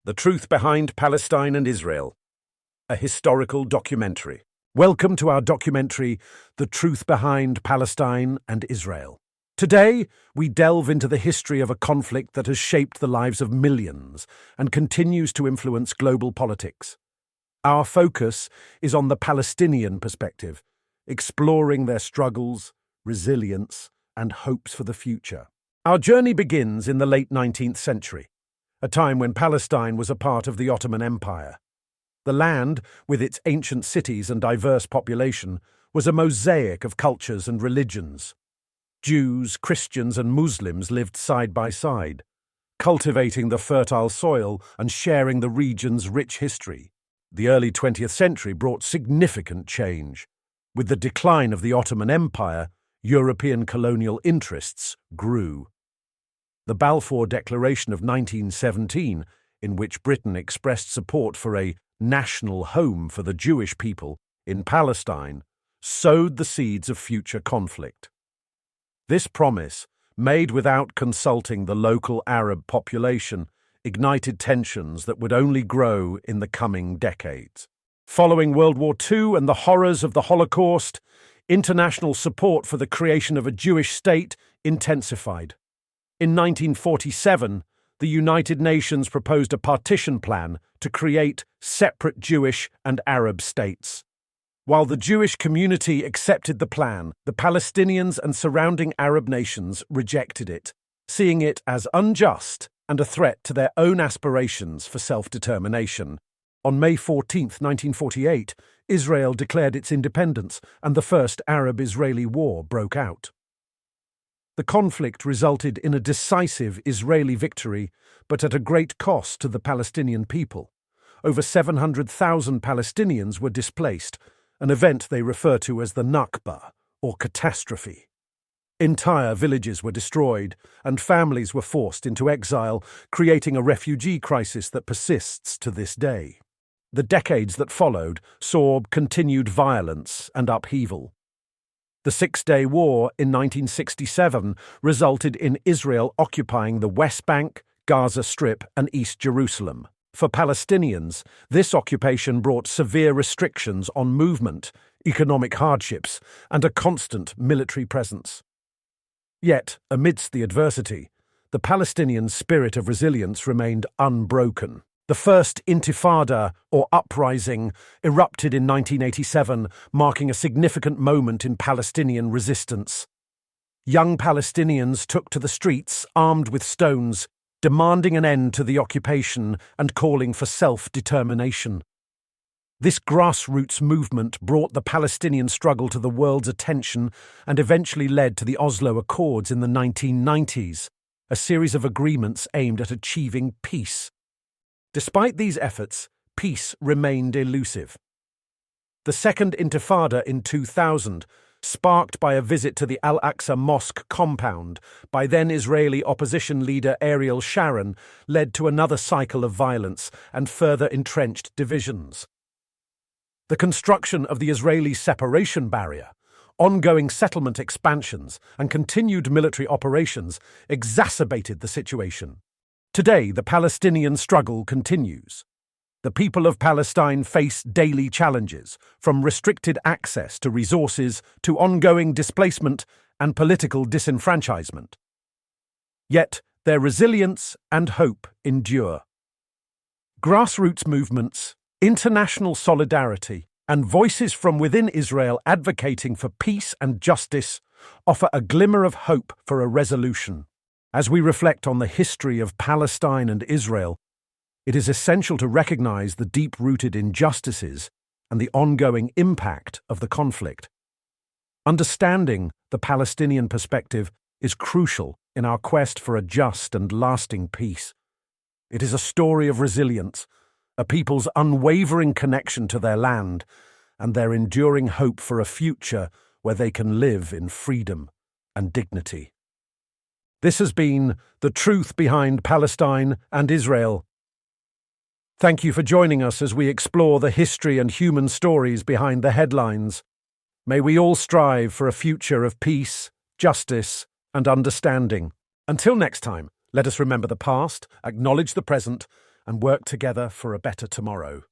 The Truth Behind Palestine and Israel, a historical documentary. Welcome to our documentary, The Truth Behind Palestine and Israel. Today, we delve into the history of a conflict that has shaped the lives of millions and continues to influence global politics. Our focus is on the Palestinian perspective, exploring their struggles, resilience, and hopes for the future. Our journey begins in the late 19th century, a time when Palestine was a part of the Ottoman Empire. The land, with its ancient cities and diverse population, was a mosaic of cultures and religions. Jews, Christians, and Muslims lived side by side, cultivating the fertile soil and sharing the region's rich history. The early 20th century brought significant change. With the decline of the Ottoman Empire, European colonial interests grew. The Balfour Declaration of 1917, in which Britain expressed support for a national home for the Jewish people in Palestine, sowed the seeds of future conflict. This promise, made without consulting the local Arab population, ignited tensions that would only grow in the coming decades. Following World War II and the horrors of the Holocaust, international support for the creation of a Jewish state intensified. In 1947, the United Nations proposed a partition plan to create separate Jewish and Arab states. While the Jewish community accepted the plan, the Palestinians and surrounding Arab nations rejected it, seeing it as unjust and a threat to their own aspirations for self-determination. On May 14, 1948, Israel declared its independence and the First Arab-Israeli War broke out. The conflict resulted in a decisive Israeli victory, but at a great cost to the Palestinian people. Over 700,000 Palestinians were displaced, an event they refer to as the Nakba, or catastrophe. Entire villages were destroyed, and families were forced into exile, creating a refugee crisis that persists to this day. The decades that followed saw continued violence and upheaval. The Six-Day War in 1967 resulted in Israel occupying the West Bank, Gaza Strip, and East Jerusalem. For Palestinians, this occupation brought severe restrictions on movement, economic hardships, and a constant military presence. Yet, amidst the adversity, the Palestinian spirit of resilience remained unbroken. The first Intifada, or uprising, erupted in 1987, marking a significant moment in Palestinian resistance. Young Palestinians took to the streets, armed with stones, demanding an end to the occupation and calling for self-determination. This grassroots movement brought the Palestinian struggle to the world's attention and eventually led to the Oslo Accords in the 1990s, a series of agreements aimed at achieving peace. Despite these efforts, peace remained elusive. The Second Intifada in 2000, sparked by a visit to the Al-Aqsa Mosque compound by then-Israeli opposition leader Ariel Sharon, led to another cycle of violence and further entrenched divisions. The construction of the Israeli separation barrier, ongoing settlement expansions, and continued military operations exacerbated the situation. Today, the Palestinian struggle continues. The people of Palestine face daily challenges, from restricted access to resources to ongoing displacement and political disenfranchisement. Yet, their resilience and hope endure. Grassroots movements, international solidarity, and voices from within Israel advocating for peace and justice offer a glimmer of hope for a resolution. As we reflect on the history of Palestine and Israel, it is essential to recognize the deep-rooted injustices and the ongoing impact of the conflict. Understanding the Palestinian perspective is crucial in our quest for a just and lasting peace. It is a story of resilience, a people's unwavering connection to their land, and their enduring hope for a future where they can live in freedom and dignity. This has been The Truth Behind Palestine and Israel. Thank you for joining us as we explore the history and human stories behind the headlines. May we all strive for a future of peace, justice, and understanding. Until next time, let us remember the past, acknowledge the present, and work together for a better tomorrow.